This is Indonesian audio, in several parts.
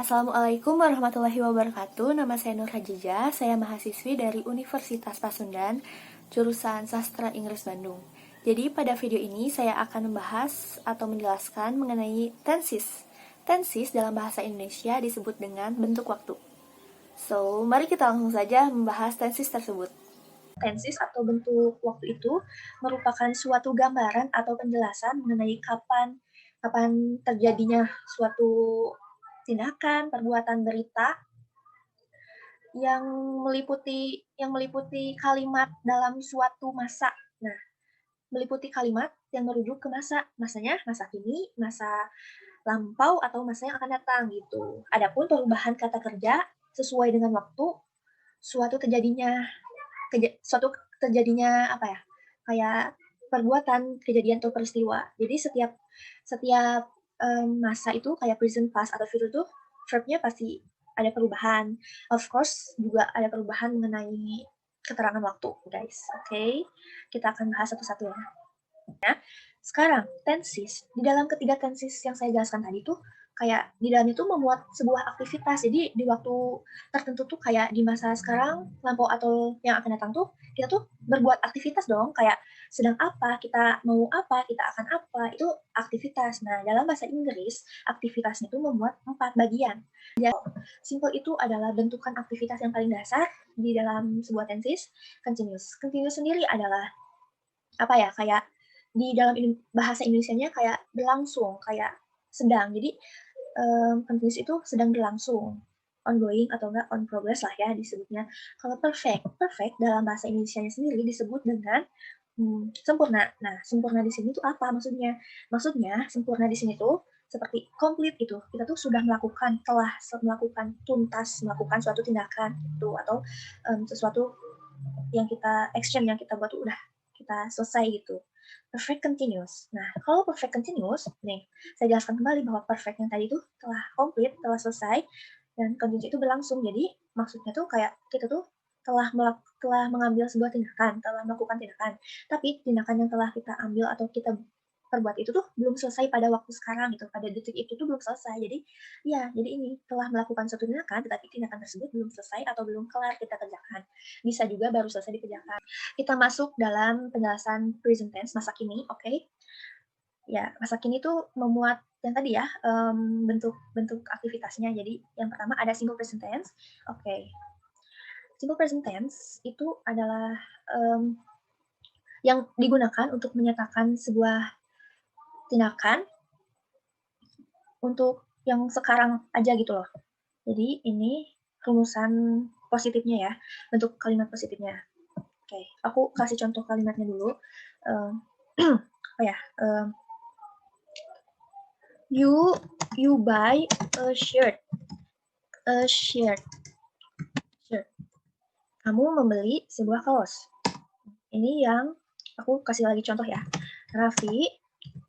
Assalamualaikum warahmatullahi wabarakatuh. Nama saya Nur Hajijah. Saya mahasiswi dari Universitas Pasundan, jurusan Sastra Inggris Bandung. Jadi pada video ini saya akan membahas atau menjelaskan mengenai tenses. Tenses dalam bahasa Indonesia disebut dengan bentuk waktu. So, mari kita langsung saja membahas tenses tersebut. Tenses atau bentuk waktu itu merupakan suatu gambaran atau penjelasan mengenai kapan terjadinya suatu tindakan, perbuatan, berita yang meliputi kalimat dalam suatu masa. Nah, meliputi kalimat yang merujuk ke masanya masa kini, masa lampau atau masa yang akan datang gitu. Adapun perubahan kata kerja sesuai dengan waktu suatu terjadinya apa ya? Kayak perbuatan, kejadian atau peristiwa. Jadi setiap masa itu kayak present, past atau future itu verbnya pasti ada perubahan. Of course juga ada perubahan mengenai keterangan waktu, guys. Oke, kita akan bahas satu-satu ya. Sekarang tenses, di dalam ketiga tenses yang saya jelaskan tadi tuh kayak di dalam itu memuat sebuah aktivitas. Jadi di waktu tertentu tuh kayak di masa sekarang, lampau atau yang akan datang tuh kita tuh berbuat aktivitas dong, kayak sedang apa, kita mau apa, kita akan apa, itu aktivitas. Nah, dalam bahasa Inggris, aktivitasnya itu memuat 4 bagian. Simple itu adalah bentukan aktivitas yang paling dasar di dalam sebuah tenses. Continuous. Continuous sendiri adalah apa ya, kayak di dalam bahasa Indonesianya kayak berlangsung, kayak sedang. Jadi continuous itu sedang berlangsung, ongoing atau enggak on progress lah ya disebutnya. Kalau perfect dalam bahasa Indonesianya sendiri disebut dengan sempurna. Nah, sempurna di sini tuh apa maksudnya? Maksudnya sempurna di sini tuh seperti complete itu. Kita tuh sudah telah melakukan tuntas, melakukan suatu tindakan itu atau sesuatu yang kita action yang kita buat tuh udah kita selesai gitu. Perfect continuous. Nah, kalau perfect continuous, nih, saya jelaskan kembali bahwa perfect yang tadi itu telah komplit, telah selesai, dan continuous itu berlangsung. Jadi, maksudnya tuh kayak kita tuh telah mengambil sebuah tindakan, telah melakukan tindakan. Tapi, tindakan yang telah kita ambil atau kita perbuat itu tuh belum selesai pada waktu sekarang gitu, pada detik itu tuh belum selesai. Jadi, ya, jadi ini telah melakukan suatu tindakan, tetapi tindakan tersebut belum selesai atau belum kelar kita kerjakan. Bisa juga baru selesai dikerjakan. Kita masuk dalam penjelasan present tense, masa kini, oke? Ya, masa kini tuh memuat yang tadi ya, bentuk aktivitasnya. Jadi, yang pertama ada simple present tense. Oke. Simple present tense itu adalah yang digunakan untuk menyatakan sebuah tindakan untuk yang sekarang aja gitu loh. Jadi, ini rumusan positifnya ya, bentuk kalimat positifnya. Oke, aku kasih contoh kalimatnya dulu. Oh ya, you buy a shirt. Kamu membeli sebuah kaos. Ini yang aku kasih lagi contoh ya. Raffi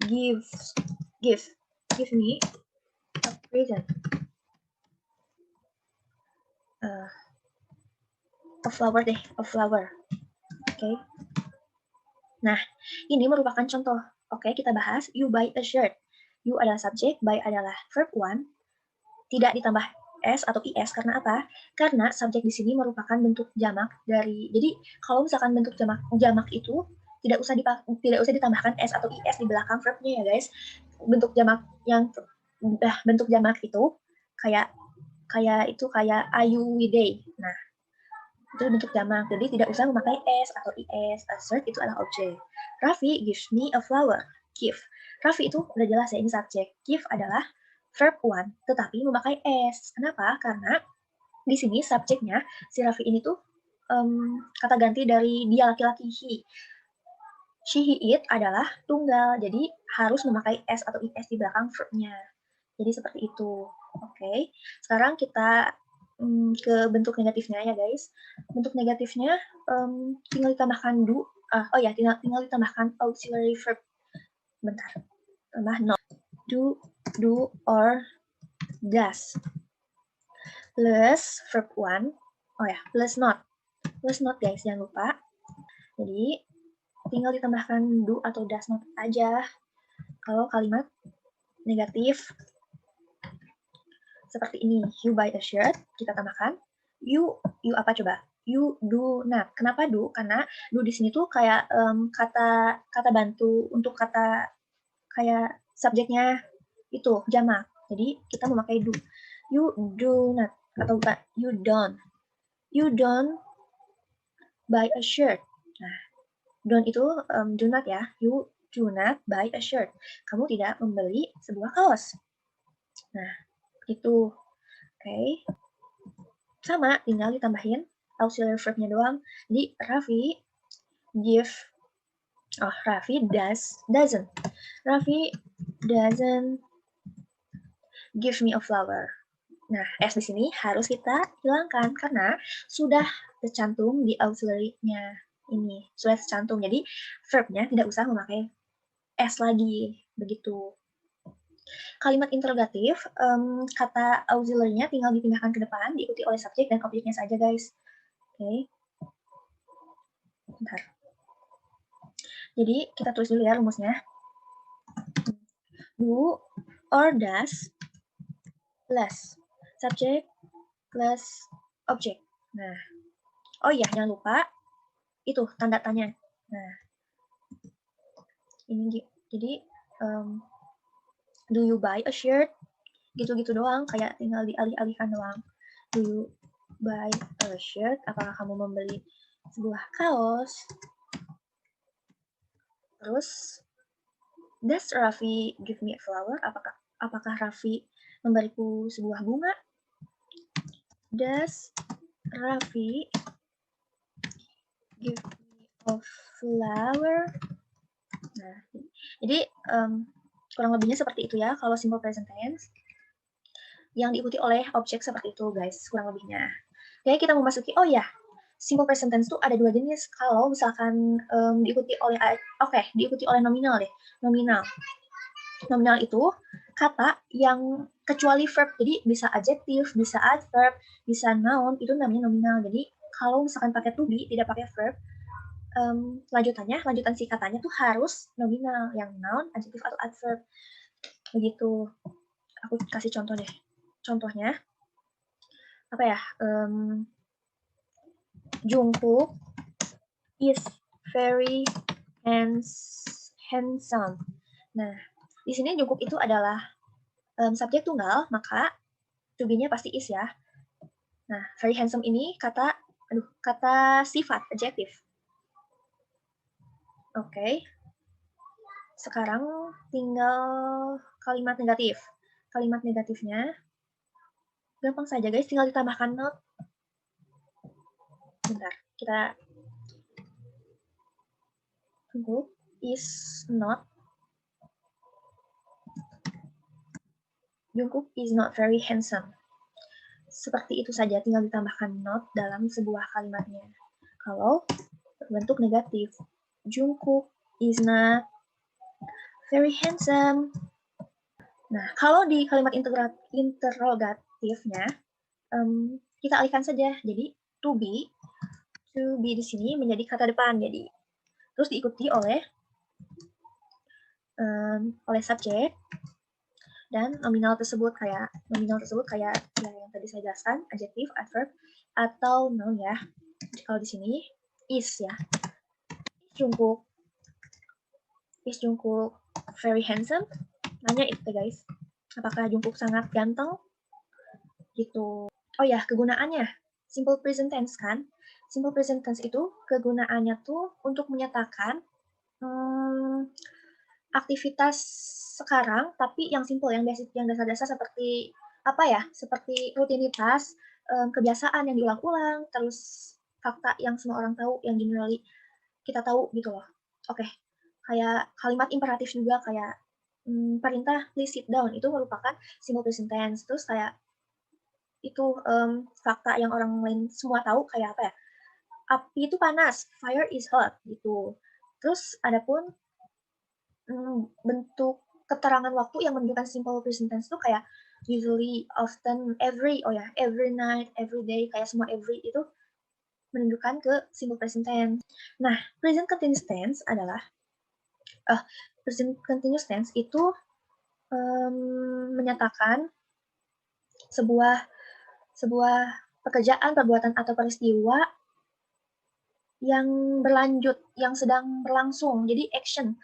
give me a present. A flower. Oke. Nah, ini merupakan contoh. Oke, kita bahas you buy a shirt. You adalah subjek, buy adalah verb one. Tidak ditambah s atau is karena apa? Karena subjek di sini merupakan bentuk jamak dari. Jadi kalau misalkan bentuk jamak itu tidak usah ditambahkan s atau is di belakang verbnya ya guys. Bentuk jamak itu kayak ayu day. Nah, itu bentuk jamak. Jadi tidak usah memakai s atau is. A shirt itu adalah objek. Raffi gives me a flower. Give. Raffi itu udah jelas ya ini subjek. Give adalah verb one, tetapi memakai s. Kenapa? Karena di sini subjeknya si Raffi ini tuh kata ganti dari dia laki-laki he. She, he, it adalah tunggal, jadi harus memakai s atau is di belakang verbnya. Jadi seperti itu. Oke. Sekarang kita ke bentuk negatifnya ya guys. Bentuk negatifnya tinggal ditambahkan do. Tinggal ditambahkan auxiliary verb. Bentar. Tambah not. Do, or does. Plus verb one. Plus not. Plus not guys, jangan lupa. Jadi, tinggal ditambahkan do atau does not aja. Kalau kalimat negatif. seperti ini. You buy a shirt, kita tambahkan. You apa coba? You do not. Kenapa do? Karena do di sini tuh kayak kata bantu untuk kata kayak subjeknya itu jamak. Jadi kita memakai do. You do not atau bukan you don't. You don't buy a shirt. Nah, don't itu do not ya. You do not buy a shirt. Kamu tidak membeli sebuah kaos. Nah, itu. Oke. Sama, tinggal ditambahin auxiliary verb-nya doang. Jadi Raffi doesn't. Raffi doesn't give me a flower. Nah, S di sini harus kita hilangkan karena sudah tercantum di auxiliary-nya ini. Sudah tercantum. Jadi verb-nya tidak usah memakai S lagi. Begitu. Kalimat interrogatif, kata auxiliary-nya tinggal dipindahkan ke depan, diikuti oleh subjek dan objeknya saja, guys. Oke. Bentar. Jadi, kita tulis dulu ya rumusnya. Do or does plus subject plus object. Nah, oh iya, jangan lupa itu tanda tanya. Nah, ini jadi do you buy a shirt? Gitu-gitu doang, kayak tinggal dialih-alihkan doang. Do you buy a shirt? Apakah kamu membeli sebuah kaos? Terus, does Raffi give me a flower? Apakah Raffi memberiku sebuah bunga? Does Raffi give me a flower? Nah, jadi kurang lebihnya seperti itu ya kalau simple present tense yang diikuti oleh objek seperti itu, guys, kurang lebihnya. Oke, kita memasuki, oh ya, simple present tense itu ada dua jenis. Kalau misalkan diikuti oleh nominal deh. Nominal itu kata yang kecuali verb. Jadi bisa adjektif, bisa adverb, bisa noun, itu namanya nominal. Jadi kalau misalkan pakai to be, tidak pakai verb, lanjutan si katanya tuh harus nominal, yang noun, adjektif, atau adverb. Begitu. Aku kasih contoh deh. Contohnya, apa ya? Jungkook is very handsome. Nah, di sini Jungkook itu adalah subjek tunggal, maka to be-nya pasti is ya. Nah, very handsome ini kata sifat, adjektif. Oke. Sekarang tinggal kalimat negatif. Kalimat negatifnya gampang saja, guys, tinggal ditambahkan not. Bentar, kita tunggu. Jungkook is not very handsome. Seperti itu saja, tinggal ditambahkan not dalam sebuah kalimatnya. Kalau berbentuk negatif, Jungkook is not very handsome. Nah, kalau di kalimat interrogatifnya, kita alihkan saja. Jadi, to be di sini menjadi kata depan. Jadi, terus diikuti oleh subjek dan nominal tersebut kayak ya, yang tadi saya jelaskan, adjektif, adverb, atau noun ya. Kalau di sini is ya. Is Jungkook very handsome? Nanya itu guys. Apakah Jungkook sangat ganteng? Gitu. Oh ya, kegunaannya. Simple present tense kan? Simple present tense itu kegunaannya tuh untuk menyatakan aktivitas sekarang, tapi yang simple, yang basic, yang dasar-dasar seperti apa ya? Seperti rutinitas, kebiasaan yang diulang-ulang, terus fakta yang semua orang tahu, yang generally kita tahu gitu loh. Oke, kayak kalimat imperatif juga kayak perintah please sit down itu merupakan simple present tense. Terus kayak itu fakta yang orang lain semua tahu kayak apa ya? Api itu panas, fire is hot gitu. Terus adapun bentuk keterangan waktu yang menunjukkan simple present tense itu kayak usually, often, every night, every day, kayak semua every itu menunjukkan ke simple present tense. Nah, present continuous tense adalah present continuous tense itu menyatakan sebuah pekerjaan, perbuatan atau peristiwa yang berlanjut, yang sedang berlangsung. Jadi action,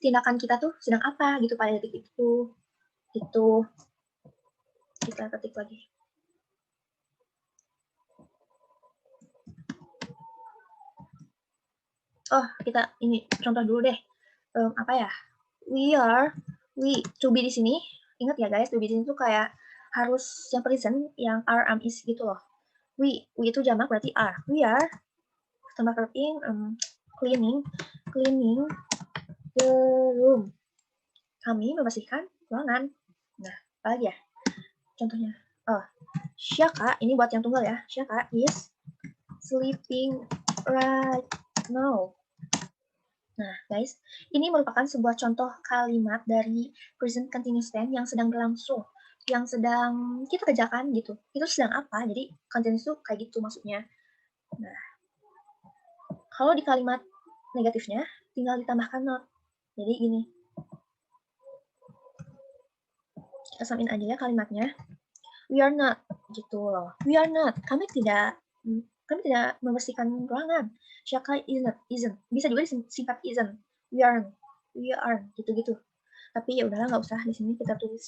tindakan kita tuh sedang apa gitu pada detik itu. Gitu. Kita ketik lagi. Oh, kita ini contoh dulu deh. Apa ya? We to be di sini. Ingat ya guys, to be di sini tuh kayak harus yang present, yang are, am, is gitu loh. We itu jamak berarti are. We are tambah verb in, cleaning the room. Kami membersihkan ruangan. Nah, apa lagi ya? Contohnya. Oh, Syaka, ini buat yang tunggal ya. Syaka is sleeping right now. Nah, guys, ini merupakan sebuah contoh kalimat dari present continuous tense yang sedang berlangsung, yang sedang kita kerjakan gitu. Itu sedang apa? Jadi, continuous itu kayak gitu maksudnya. Nah, kalau di kalimat negatifnya, tinggal ditambahkan not. Jadi gini. Kita samain aja ya kalimatnya. We are not, gitu loh. We are not. Kami tidak membersihkan ruangan. Syaka isn't. Bisa juga disingkat isn't. We aren't, gitu-gitu. Tapi ya udahlah, nggak usah di sini kita tulis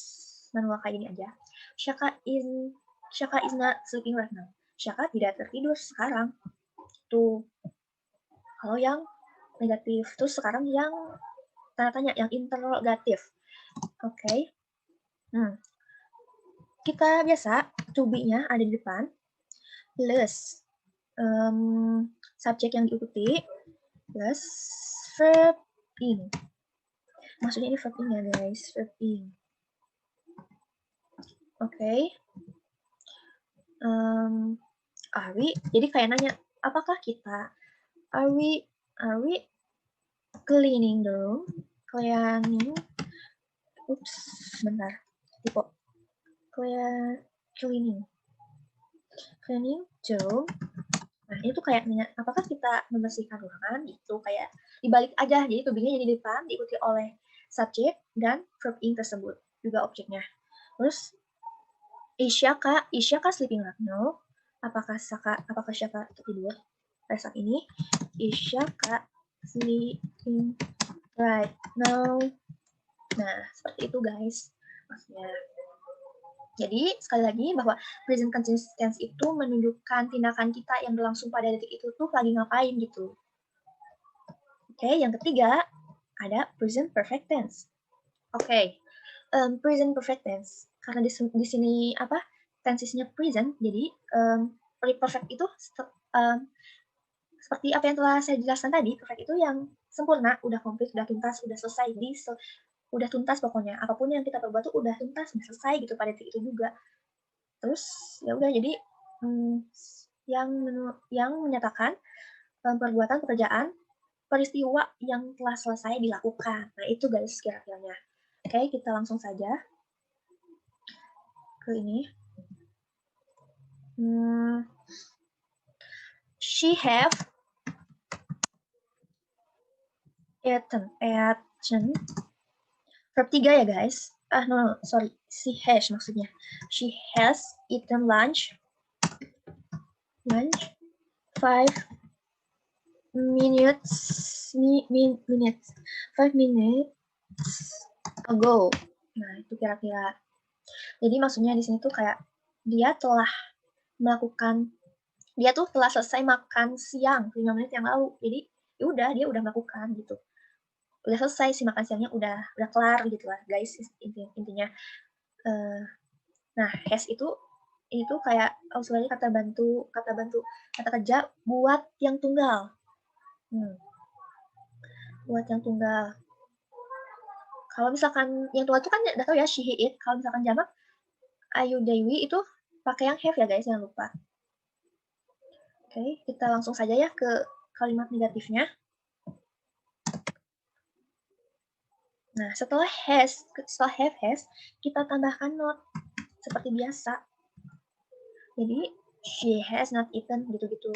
manual kayak gini aja. Syaka is not sleeping right now. Syaka tidak tertidur sekarang. Tuh. Kalau yang negatif, terus sekarang yang tanda tanya, yang interrogatif. Oke. Kita biasa to be-nya ada di depan plus subjek yang diikuti plus verb in. Maksudnya ini verb in ya guys, verb in. Oke. Are we? Jadi kayak nanya, apakah kita are we cleaning the room? Cleaning. Ups, bentar. Tipo. Cleaning the room. Nah, itu kayak nanya, apakah kita membersihkan ruangan? Itu kayak dibalik aja. Jadi to be-nya jadi depan, diikuti oleh subjek dan verb in tersebut, juga objeknya. Terus, is Syaka sleeping right now? Apakah Syaka tertidur pada saat ini? Is Syaka sleeping right now? Nah, seperti itu guys. Maksudnya. Jadi, sekali lagi bahwa present continuous tense itu menunjukkan tindakan kita yang berlangsung pada detik itu tuh lagi ngapain gitu. Oke, yang ketiga ada present perfect tense. Oke, present perfect tense. Karena di sini apa? Tensesnya present, jadi perfect itu seperti apa yang telah saya jelaskan tadi, perfect itu yang sempurna, udah komplit, udah tuntas, udah selesai. Jadi udah tuntas pokoknya. Apapun yang kita perbuat tuh udah tuntas, udah selesai gitu pada detik itu juga. Terus ya udah, jadi yang menyatakan perbuatan, pekerjaan, peristiwa yang telah selesai dilakukan. Nah, itu guys kira-kiranya. Oke, kita langsung saja ke ini. She have eaten. Verb 3 ya guys. No, sorry. She has maksudnya. She has eaten lunch 5 minutes 5 minutes ago. Nah, itu kira-kira. Jadi maksudnya di sini tuh kayak dia tuh telah selesai makan siang 5 menit yang lalu. Jadi ya dia udah melakukan gitu. Udah selesai sih makan siangnya, udah kelar gitu lah guys, intinya. Nah, has itu kayak auxiliary kata kerja buat yang tunggal. Buat yang tunggal. Kalau misalkan yang tunggal itu kan udah tahu ya, she, he, it. Kalau misalkan jamak Ayu, Dewi itu pakai yang have ya guys, jangan lupa. Oke, kita langsung saja ya ke kalimat negatifnya. Nah, setelah have has, kita tambahkan not seperti biasa. Jadi she has not eaten gitu-gitu.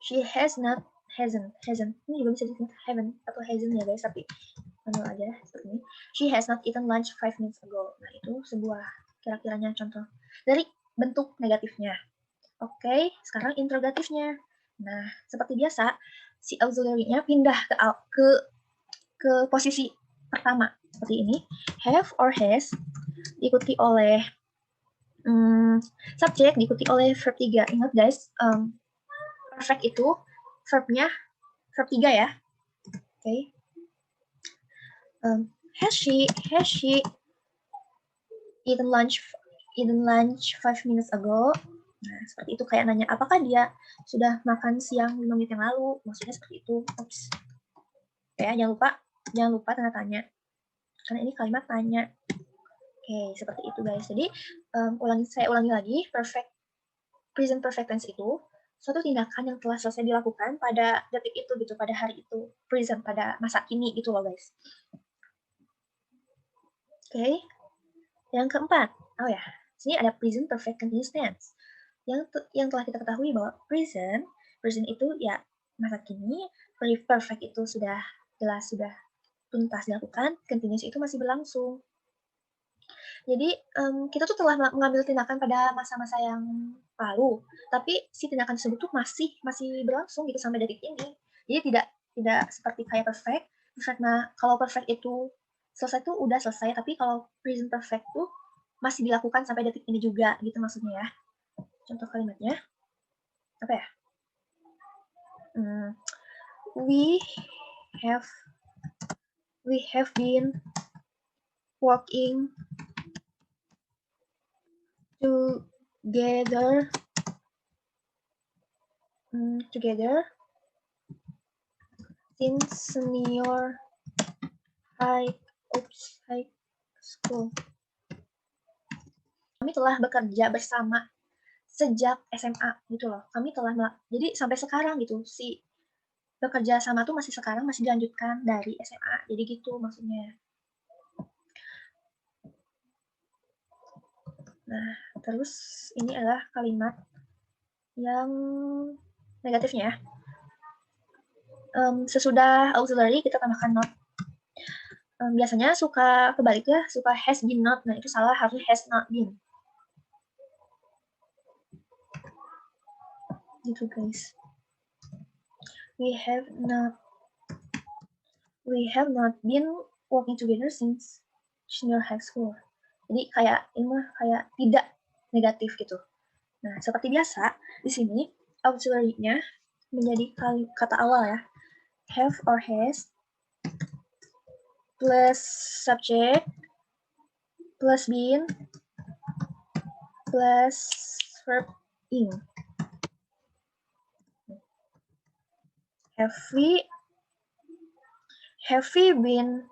She hasn't. Ini juga bisa disebut haven't atau hasn't ya guys, tapi manual aja seperti ini. She has not eaten lunch 5 minutes ago. Nah, itu sebuah kira-kiranya contoh dari bentuk negatifnya. Oke, sekarang interrogatifnya. Nah, seperti biasa, si auxiliary-nya pindah ke posisi pertama seperti ini. Have or has diikuti oleh subjek, diikuti oleh verb 3. Ingat guys, perfect itu verbnya verb 3 ya. Oke. Has she eaten lunch 5 minutes ago? Nah, seperti itu, kayak nanya apakah dia sudah makan siang 5 menit yang lalu? Maksudnya seperti itu. Oops. Ya, jangan lupa tanda tanya. Karena ini kalimat tanya. Oke, seperti itu guys. Jadi saya ulangi lagi, present perfect tense itu suatu tindakan yang telah selesai dilakukan pada detik itu gitu, pada hari itu, present, pada masa kini gitu loh guys. Oke. Yang keempat, sini ada present perfect continuous tense. Yang telah kita ketahui bahwa present itu ya masa kini, perfect itu sudah jelas sudah tuntas dilakukan, continuous itu masih berlangsung. Jadi kita tuh telah mengambil tindakan pada masa-masa yang lalu, tapi si tindakan tersebut tuh masih berlangsung gitu sampai detik ini. Jadi tidak seperti kayak perfect. Nah, kalau perfect itu selesai tuh udah selesai, tapi kalau present perfect tuh masih dilakukan sampai detik ini juga gitu maksudnya ya. Contoh kalimatnya apa ya? We have been working together since senior high school. Kami telah bekerja bersama sejak SMA gitu loh. Jadi sampai sekarang gitu, si bekerja sama tuh masih sekarang, masih dilanjutkan dari SMA. Jadi gitu maksudnya. Nah, terus ini adalah kalimat yang negatifnya. Sesudah auxiliary kita tambahkan not. Biasanya suka kebalik ya, suka has been not. Nah, itu salah, harusnya has not been. Gitu guys. We have not been working together since senior high school. Jadi kayak ini mah kayak tidak negatif gitu. Nah, seperti biasa di sini auxiliary-nya menjadi kata awal ya. Have or has plus subject plus been plus verb ing. Have we been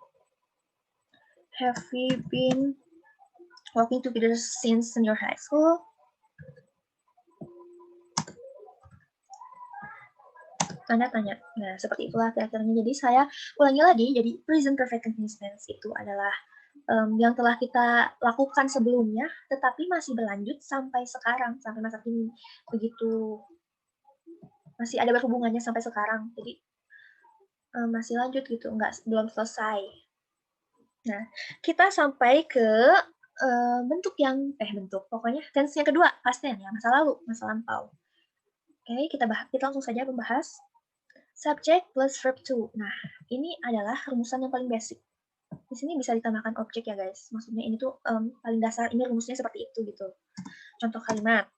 working together since senior high school? Tanda tanya. Nah, seperti itulah kira-kiranya. Jadi saya ulangi lagi, jadi present perfect continuous tense itu adalah yang telah kita lakukan sebelumnya, tetapi masih berlanjut sampai sekarang, sampai masa kini. Begitu. Masih ada berhubungannya sampai sekarang. Jadi masih lanjut gitu, belum selesai. Nah, kita sampai ke pokoknya tense yang kedua, past tense ya, masa lalu, masa lampau. Oke, kita langsung saja membahas subject plus verb to. Nah, ini adalah rumusan yang paling basic. Di sini bisa ditambahkan objek ya guys. Maksudnya ini tuh paling dasar, ini rumusnya seperti itu gitu. Contoh kalimat,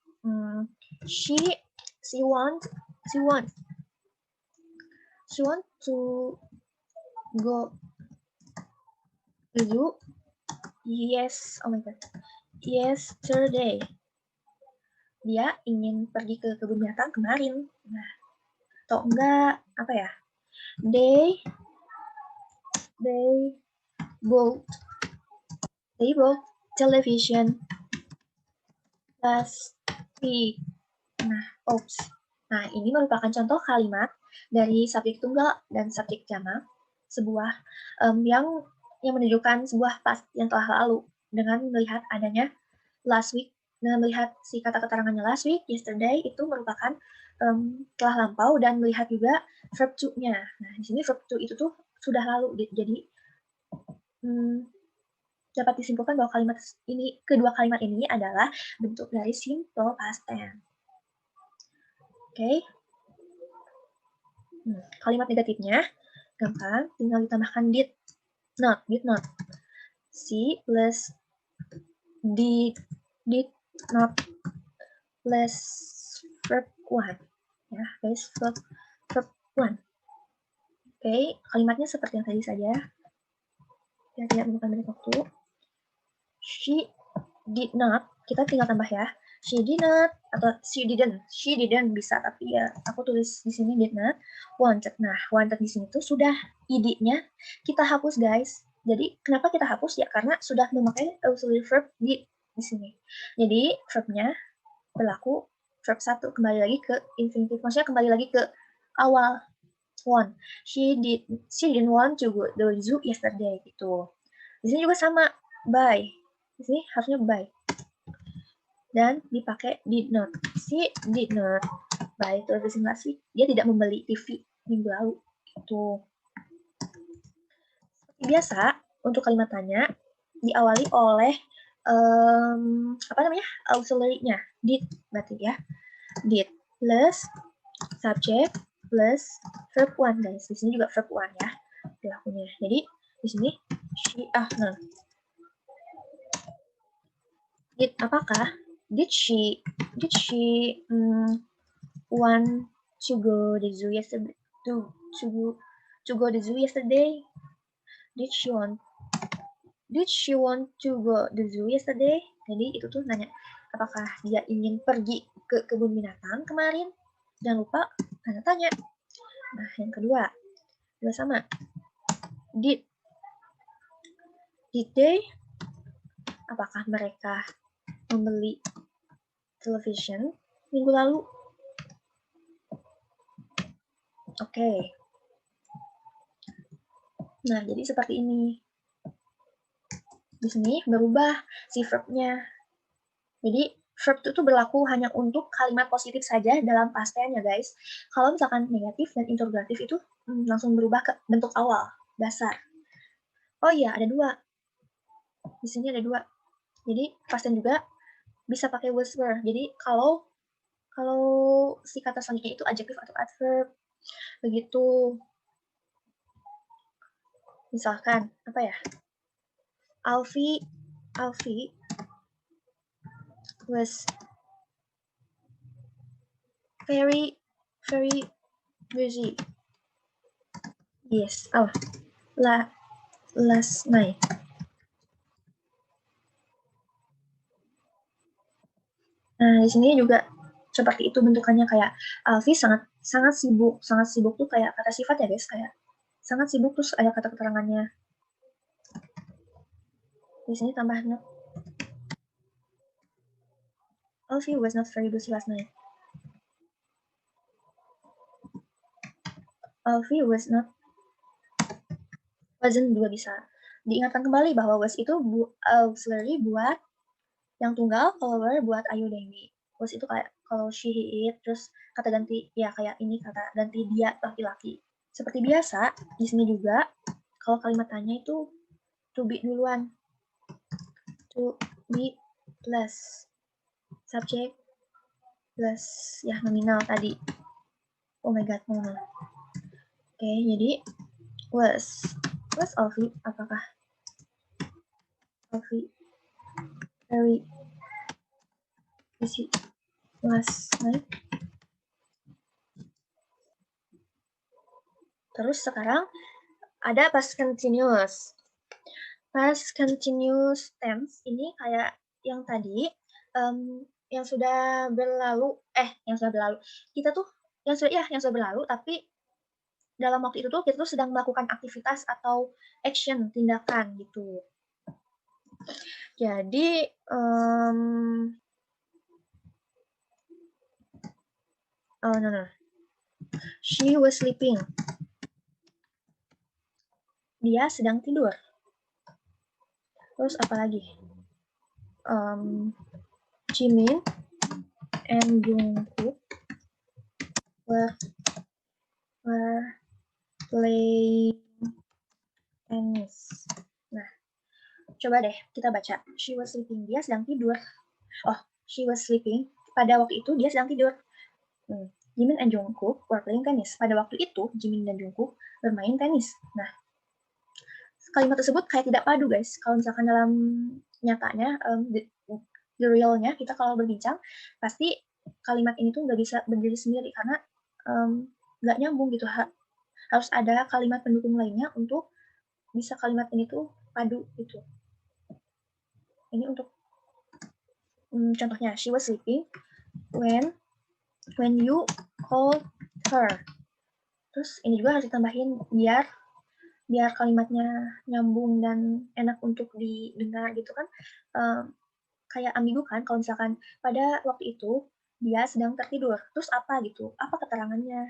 she want to go to yesterday. Dia ingin pergi ke kebun binatang kemarin. Nah, atau enggak apa ya? They bought television last week. Nah, ini merupakan contoh kalimat dari subjek tunggal dan subjek jamak, sebuah yang menunjukkan sebuah past yang telah lalu dengan melihat adanya last week, dengan melihat si kata keterangannya last week, yesterday itu merupakan telah lampau dan melihat juga verb to-nya. Nah, di sini verb to itu tuh sudah lalu, jadi dapat disimpulkan bahwa kedua kalimat ini adalah bentuk dari simple past tense. Oke. Kalimat negatifnya gampang, tinggal ditambahkan did not. C plus did not plus verb 1. Ya, guys, verb 1. Oke, kalimatnya seperti yang tadi saja. Ya, tidak memakan banyak waktu. She did not, kita tinggal tambah ya. She did not atau she didn't bisa, tapi ya aku tulis di sini did not wanted. Nah, wanted di sini tuh sudah id-nya kita hapus, guys. Jadi kenapa kita hapus ya? Karena sudah memakai auxiliary verb did di sini. Jadi verbnya berlaku verb 1 kembali lagi ke infinitive, maksudnya kembali lagi ke awal. Want. She didn't want to go to the zoo yesterday gitu. Di sini juga sama, by. Di sini harusnya by. Dan dipakai did not. She did not buy television last week. Dia tidak membeli TV minggu lalu. Gitu. Seperti biasa, untuk kalimat tanya diawali oleh auxiliary-nya. Did berarti ya. Did plus subject plus verb 1, guys. Di sini juga verb 1 ya berlakunya. Jadi di sini did she want to go to the zoo yesterday? To go to the zoo yesterday? Did she want to go to the zoo yesterday? Jadi itu tuh nanya apakah dia ingin pergi ke kebun binatang kemarin? Jangan lupa tanya. Nah, yang kedua juga sama. Did they? Apakah mereka membeli television minggu lalu? Oke. Nah, jadi seperti ini. Di sini berubah si verbnya. Jadi verb itu berlaku hanya untuk kalimat positif saja dalam past tense ya, guys. Kalau misalkan negatif dan interrogatif itu langsung berubah ke bentuk awal, dasar. Oh iya, ada 2. Di sini ada 2. Jadi past tense juga bisa pakai was were. Jadi kalau si kata selanjutnya itu adjektif atau adverb. Begitu. Misalkan apa ya? Alfie was very busy. Yes. Last night. Nah, di sini juga seperti itu bentukannya, kayak Alfie sangat sibuk. Sangat sibuk tuh kayak kata sifat ya, guys, kayak sangat sibuk terus ada kata keterangannya. Di sini tambah not. Alfie was not very busy last night. Alfie wasn't juga bisa. Diingatkan kembali bahwa was itu auxiliary buat yang tunggal, kalau were buat Ayu Dewi. Was itu kayak kalau she, he, it, terus kata ganti ya kayak ini kata ganti dia laki-laki. Seperti biasa, di sini juga kalau kalimat tanya itu to be duluan. To be plus subject plus ya nominal tadi. Oh my god, nominal. Oke, jadi was Alfie, apakah Alfie very busy last night? Terus sekarang ada past continuous. Past continuous tense ini kayak yang tadi, yang sudah berlalu. Kita tuh yang sudah berlalu, tapi dalam waktu itu tuh kita tuh sedang melakukan aktivitas atau action, tindakan gitu. Jadi she was sleeping. Dia sedang tidur. Terus apa lagi? Jimin and Jungkook were playing tennis. Nah, Coba deh kita baca. She was sleeping. Dia sedang tidur. Oh, she was sleeping. Pada waktu itu dia sedang tidur. Jimin and Jungkook were playing tennis. Pada waktu itu Jimin dan Jungkook bermain tenis. Nah, kalimat tersebut kayak tidak padu, guys. Kalau misalkan dalam nyatanya, the realnya, kita kalau berbincang, pasti kalimat ini tuh nggak bisa berdiri sendiri, karena nggak nyambung gitu. Harus ada kalimat pendukung lainnya untuk bisa kalimat ini tuh padu gitu. Ini untuk contohnya, she was sleeping when you called her. Terus ini juga harus ditambahin biar kalimatnya nyambung dan enak untuk didengar gitu kan. Kayak ambigu kan kalau misalkan pada waktu itu dia sedang tertidur. Terus apa gitu? Apa keterangannya?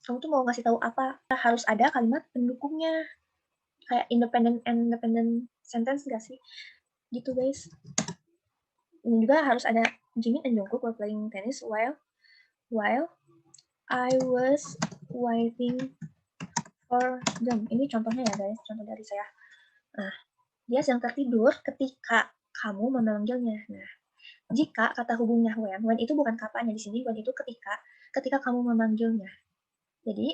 Kamu tuh mau ngasih tahu apa? Harus ada kalimat pendukungnya. Kayak independent sentence nggak sih? Gitu, guys. Ini juga harus ada Jimin and Jungkook were playing tennis while I was waiting for them. Ini contohnya ya, guys. Contoh dari saya. Nah, dia sedang tertidur ketika kamu memanggilnya. Nah, jika kata hubungnya when itu bukan kapan ya di sini, when itu ketika kamu memanggilnya. Jadi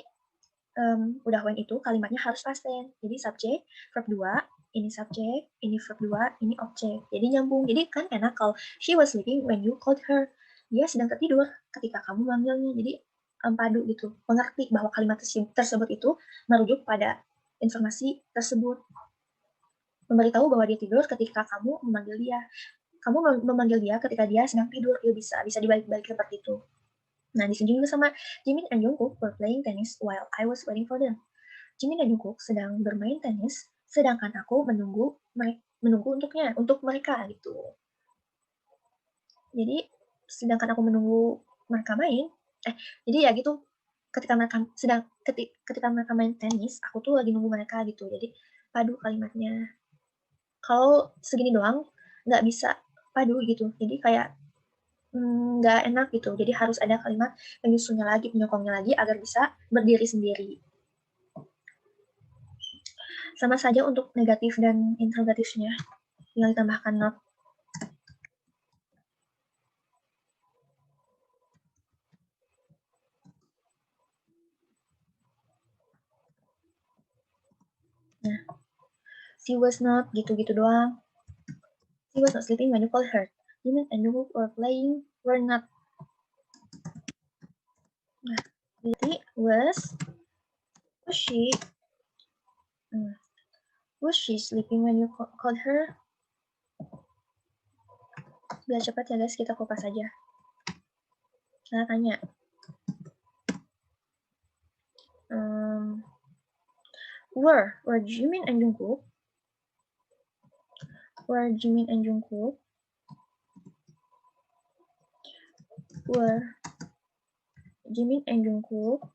udah when itu kalimatnya harus past tense. Jadi subjek, verb 2, ini subjek, ini verb 2, ini objek. Jadi nyambung. Jadi kan enak kalau she was sleeping when you called her. Dia sedang tertidur ketika kamu manggilnya. Jadi padu gitu. Mengerti bahwa kalimat tersebut itu merujuk pada informasi tersebut. Memberitahu bahwa dia tidur ketika kamu memanggil dia. Kamu memanggil dia ketika dia sedang tidur. Dia bisa dibalik-balik seperti itu. Nah, di sini juga sama Jimin and Jungkook were playing tennis while I was waiting for them. Jimin dan Jungkook sedang bermain tenis, sedangkan aku menunggu untuk mereka gitu. Jadi, sedangkan aku menunggu mereka main, jadi ya gitu, ketika mereka main tenis, aku tuh lagi nunggu mereka gitu. Jadi, padu kalimatnya. Kalau segini doang, nggak bisa padu gitu. Jadi kayak nggak enak gitu. Jadi harus ada kalimat penyusunnya lagi, penyokongnya lagi agar bisa berdiri sendiri. Sama saja untuk negatif dan interrogatifnya. Tinggal ditambahkan not. Nah, she was not gitu-gitu doang. She was not sleeping when you called her. Jimin and Jungkook were playing were not. Nah, jadi was she sleeping when you called her? Biar cepat ya guys, kita kupas aja. Nah, tanya. Were Jimin and Jungkook? Were Jimin and Jungkook? Were Jimin and Jungkook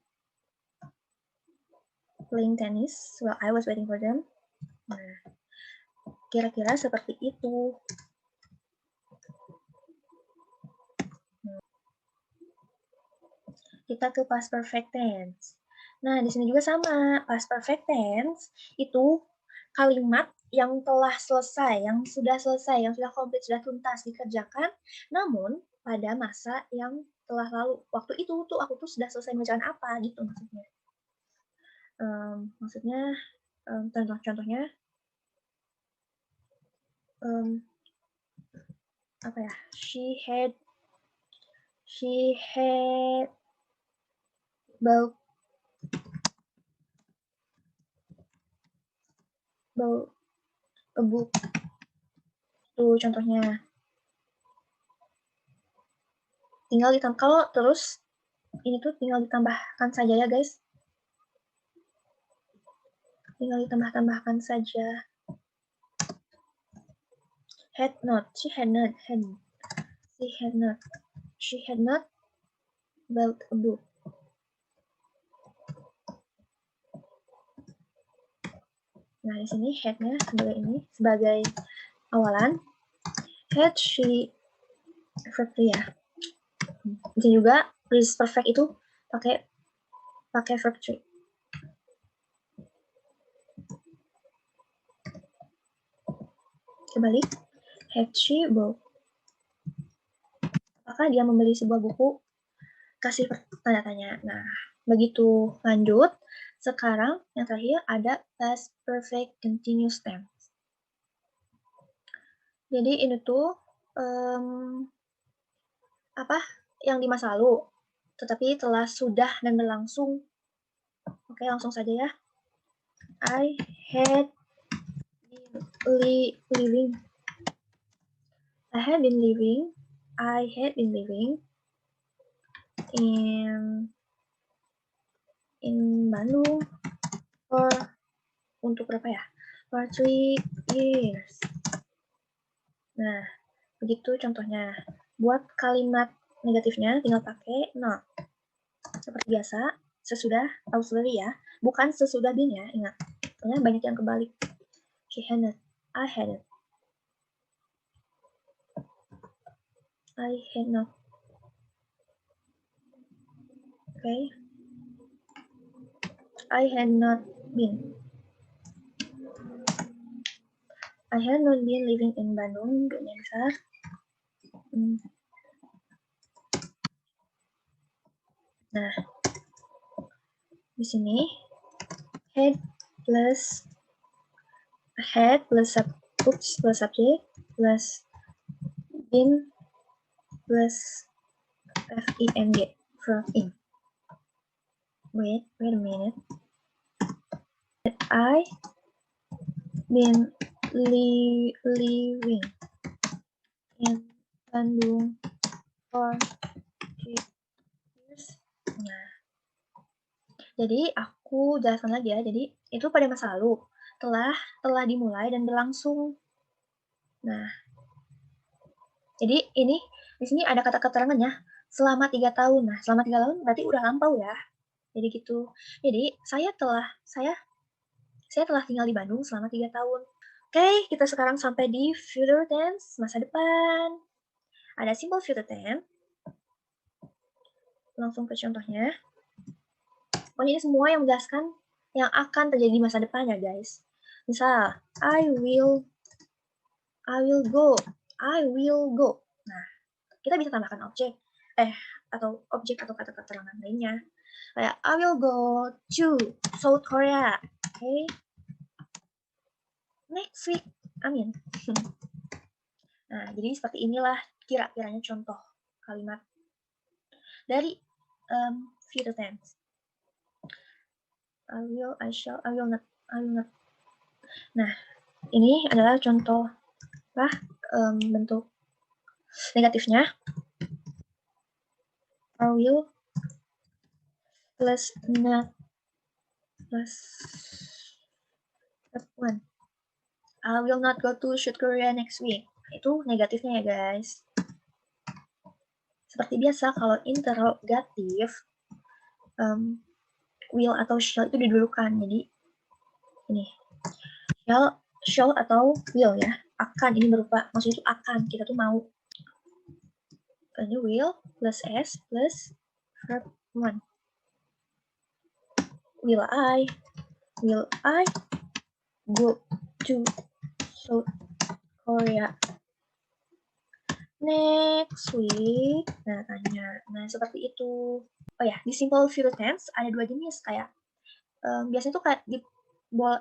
playing tennis while I was waiting for them? Nah, kira-kira seperti itu. Kita ke past perfect tense. Nah, di sini juga sama. Past perfect tense itu kalimat yang telah selesai, yang sudah komplit, sudah tuntas dikerjakan, namun pada masa yang telah lalu. Waktu itu tuh aku tuh sudah selesai mengerjakan apa gitu maksudnya. Contoh-contohnya apa ya? She had bought a book. Tuh contohnya. Tinggal ditambah, kalau terus ini tuh tinggal ditambahkan saja ya guys. Tinggal ditambahkan saja. Had not, she had not bought a book. Nah, di sini had-nya sebagai awalan. Had she verb ya. Di sini juga present perfect itu pakai verb 3. Kembali. Had she bought? Apakah dia membeli sebuah buku? Kasih tanda tanya. Nah, begitu lanjut. Sekarang yang terakhir ada past perfect continuous tense. Jadi ini tuh apa yang di masa lalu, tetapi telah sudah dan berlangsung. Oke, langsung saja ya. I had been living. I had been living in Bandung untuk berapa ya? For 3 years. Nah, begitu contohnya. Buat kalimat negatifnya tinggal pakai not. Seperti biasa, sesudah auxiliary ya. Bukan sesudah been ya, ingat. Soalnya banyak yang kebalik. She hadn't. I hadn't. I had not. Okay. I had not been. I had not been living in Bandung. Dunia besar. Nah, di sini had plus subject plus been plus FING verb in. Wait a minute. I been living in Bandung for 3 years. Nah, jadi aku jelaskan lagi ya. Jadi itu pada masa lalu, telah dimulai dan berlangsung. Nah, jadi ini di sini ada kata keterangannya selama 3 tahun. Nah, selama 3 tahun berarti udah lampau ya. Jadi gitu. Jadi saya telah tinggal di Bandung selama 3 tahun. Oke, kita sekarang sampai di future tense, masa depan. Ada simple future tense. Langsung ke contohnya. Pokoknya ini semua yang menjelaskan yang akan terjadi di masa depan ya guys. Misal, I will go. Nah, kita bisa tambahkan objek atau kata keterangan lainnya. Kayak I will go to South Korea. Okay. Next week. Amin. Nah, jadi seperti inilah kira-kiranya contoh kalimat dari future tense. I will, I shall, I will not. Nah, ini adalah contoh bentuk negatifnya. I will plus not plus one. I will not go to South Korea next week. Itu negatifnya ya guys. Seperti biasa kalau interrogatif will atau shall itu didulukan. Jadi ini shall atau will ya. Akan ini berupa maksudnya itu akan, kita tuh mau. Ini will plus s plus verb 1. Will I go to South Korea next week? Nah, tanya. Nah, seperti itu. Oh ya, di simple future tense ada 2 jenis kayak biasanya tuh kayak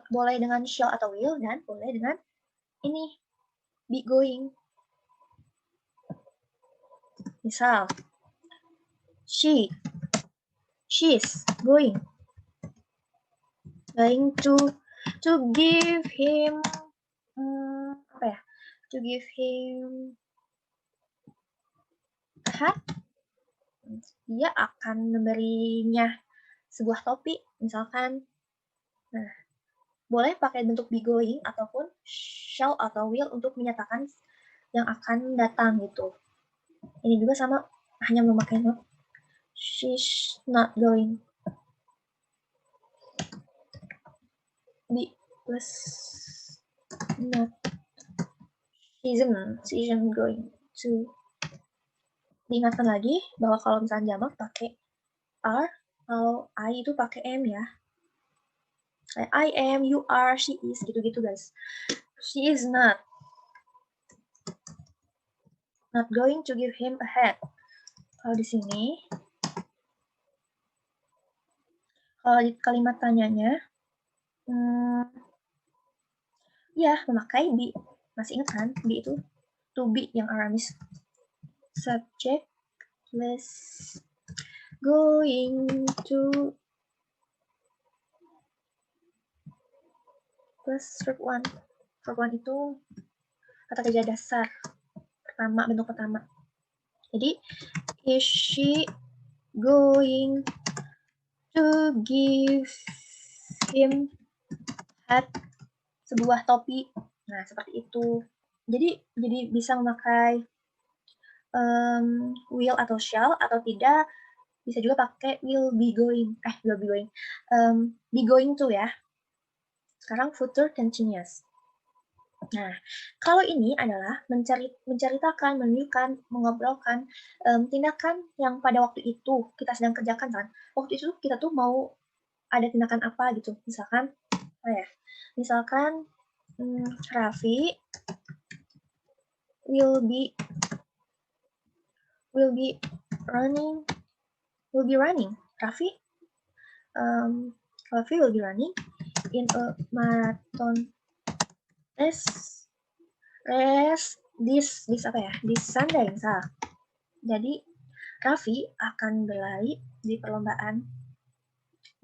boleh dengan shall atau will dan boleh dengan ini be going. Misal, she's going to give him to give him a hat. Dia akan memberinya sebuah topi misalkan. Nah, boleh pakai bentuk be going ataupun shall atau will untuk menyatakan yang akan datang gitu. Ini juga sama, hanya memakai not. She's not going. Be plus not. She isn't going to. Diingatkan lagi bahwa kalau misalnya jamak pakai are, kalau I itu pakai am ya. Kayak I am, you are, she is, gitu-gitu guys. She is not. not going to give him a hat. Kalau di sini, kalau di kalimat tanyanya, ya memakai be. Masih ingat kan? Be itu to be yang Aramis. Subject plus going to plus verb 1. Verb 1 itu kata kerja dasar pertama, bentuk pertama. Jadi, is she going to give him hat, sebuah topi? Nah, seperti itu. Jadi bisa memakai will atau shall, atau tidak bisa juga pakai will be going. Be going to ya. Sekarang future continuous. Nah, kalau ini adalah menceritakan, menunjukkan, mengobrolkan tindakan yang pada waktu itu kita sedang kerjakan kan. Waktu itu kita tuh mau ada tindakan apa gitu. Misalkan, Raffi will be running. Raffi will be running in a marathon race this Sunday misal. Jadi Raffi akan berlari di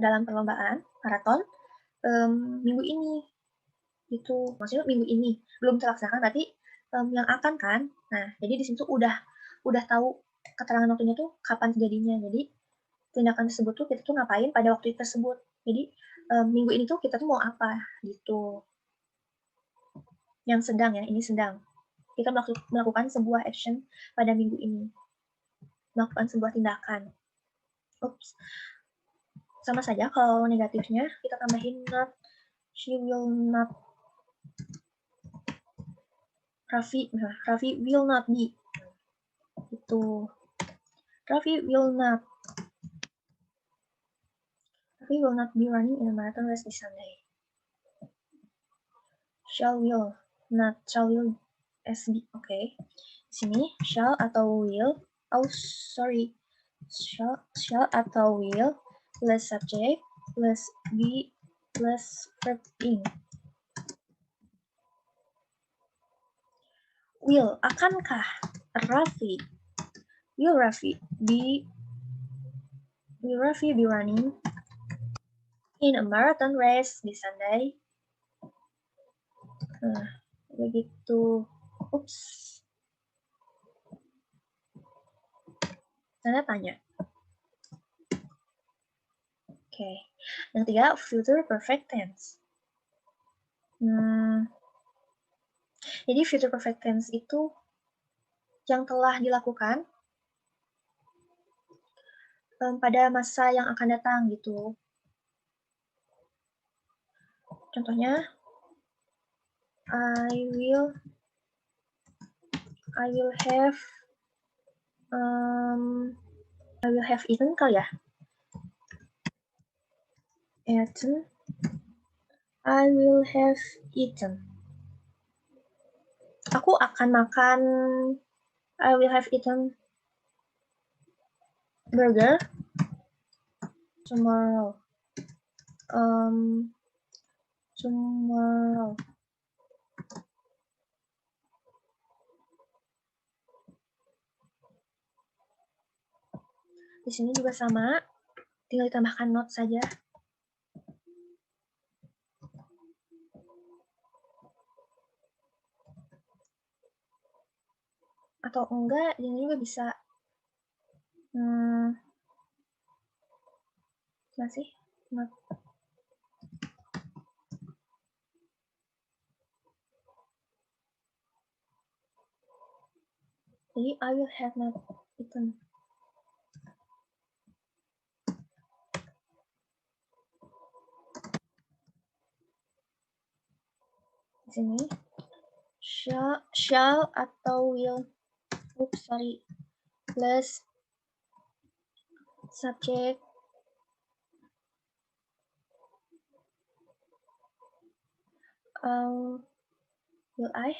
dalam perlombaan maraton minggu ini. Itu maksudnya minggu ini belum terlaksana, berarti yang akan kan. Nah, jadi di situ udah tahu keterangan waktunya tuh kapan terjadinya. Jadi tindakan tersebut tuh kita tuh ngapain pada waktu tersebut. Jadi minggu ini tuh kita tuh mau apa gitu. Yang sedang ya, ini sedang. Kita melakukan sebuah action pada minggu ini. Melakukan sebuah tindakan. Sama saja kalau negatifnya kita tambahin not. She will not. Raffi will not be. Itu. Raffi will not be running in a marathon race this Sunday. Shall will SB. Oke. Sini shall atau will. Shall atau will plus subject plus be plus verb in. Will, akankah Raffi be running in a marathon race this Sunday? Nah, begitu. Tanda tanya. Oke. Yang ketiga, future perfect tense. Jadi future perfect tense itu yang telah dilakukan pada masa yang akan datang gitu. Contohnya, I will have eaten kali ya. I will have eaten. Aku akan makan. I will have eaten burger tomorrow. Tomorrow. Di sini juga sama, tinggal ditambahkan not saja. Atau enggak, ini juga bisa masih not. Jadi I will have not eaten. Di sini shall atau will plus subject will I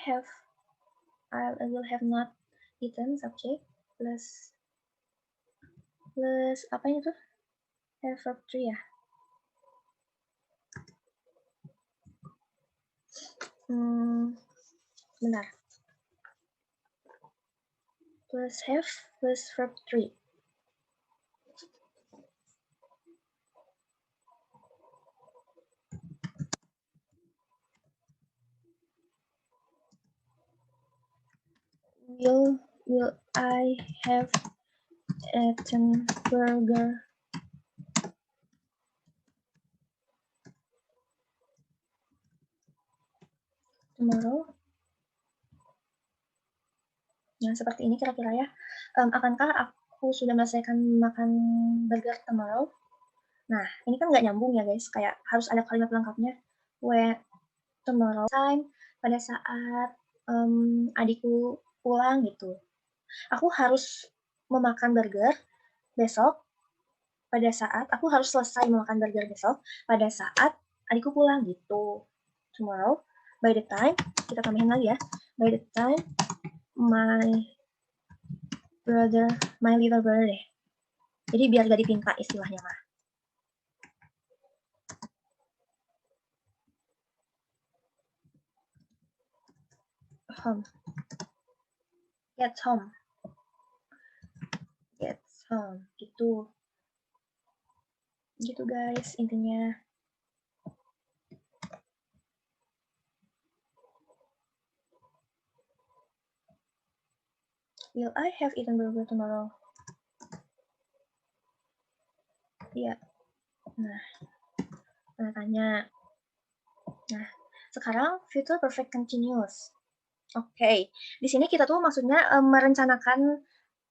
will have not eaten subject plus apa ini tuh? Verb 3 ya. Benar. Plus have plus verb 3. Will I have eaten burger tomorrow? Nah, seperti ini kira-kira ya. Akankah aku sudah menyelesaikan makan burger tomorrow? Nah, ini kan nggak nyambung ya guys, kayak harus ada kalimat lengkapnya. When tomorrow time, pada saat adikku pulang gitu. Aku harus memakan burger besok, pada saat aku harus selesai memakan burger besok, pada saat adikku pulang gitu. Tomorrow, by the time, kita tambahin lagi ya, by the time my little brother deh. Jadi biar gak dipinta istilahnya mah. Home. Gets home. Gets home. Gitu. Gitu guys, intinya. Will I have eaten burger tomorrow? Iya. Nah, tanya. Nah, sekarang future perfect continuous. Oke, di sini kita tuh maksudnya merencanakan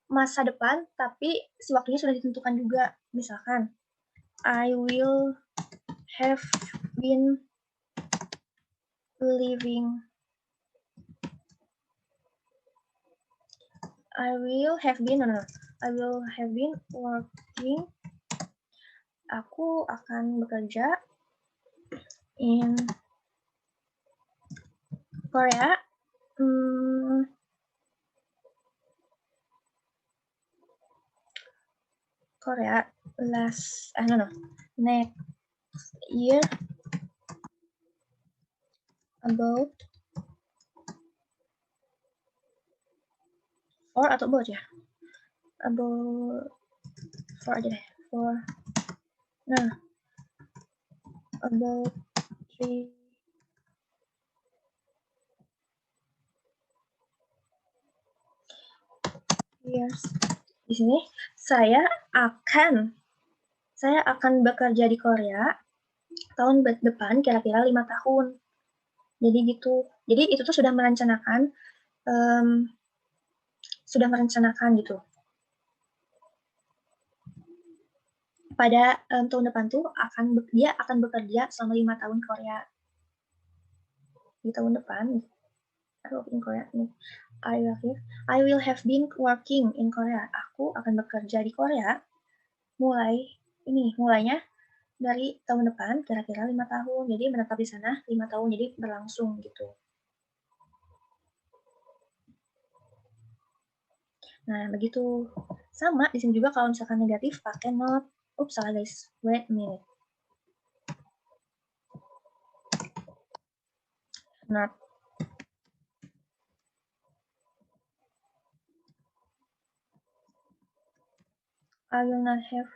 masa depan, tapi si waktunya sudah ditentukan juga. Misalkan, I will have been living. I will have been working. Aku akan bekerja in Korea. Korea next year about for atau about ya? About for aja deh. For about 3 years. Di sini saya akan bekerja di Korea tahun depan kira-kira 5 tahun. Jadi gitu. Jadi itu tuh sudah merencanakan gitu. Pada tahun depan tuh dia akan bekerja selama 5 tahun di Korea. Di tahun depan, in Korea nih. I will have been working in Korea. Aku akan bekerja di Korea mulainya dari tahun depan kira-kira 5 tahun. Jadi menetap di sana 5 tahun, jadi berlangsung gitu. Nah, begitu. Sama di sini juga kalau misalkan negatif pakai not. Oops, salah guys. Wait a minute. Not. I will not have.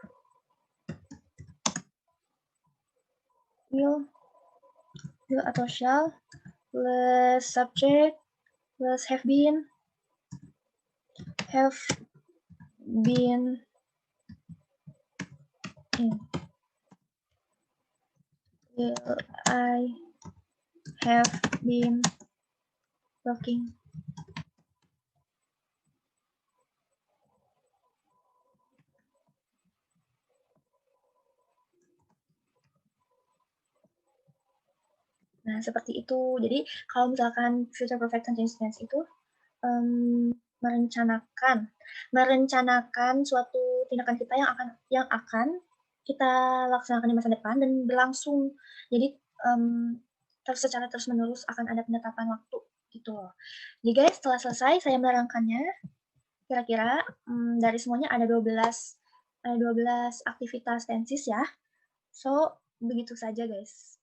Will atau shall plus subject plus have been in. Will I have been working? Nah, seperti itu. Jadi, kalau misalkan future perfect continuous tense itu merencanakan suatu tindakan kita yang akan kita laksanakan di masa depan dan berlangsung. Jadi, secara terus-menerus akan ada penetapan waktu gitu loh. Jadi guys, setelah selesai saya menerangkannya. Kira-kira, dari semuanya ada 12 aktivitas tensis ya. So, begitu saja guys.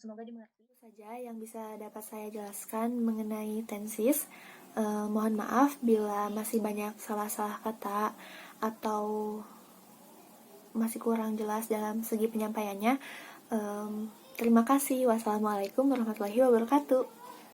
Semoga dimengerti. Itu saja yang bisa dapat saya jelaskan mengenai tensis. Mohon maaf bila masih banyak salah-salah kata atau masih kurang jelas dalam segi penyampaiannya. Terima kasih. Wassalamualaikum warahmatullahi wabarakatuh.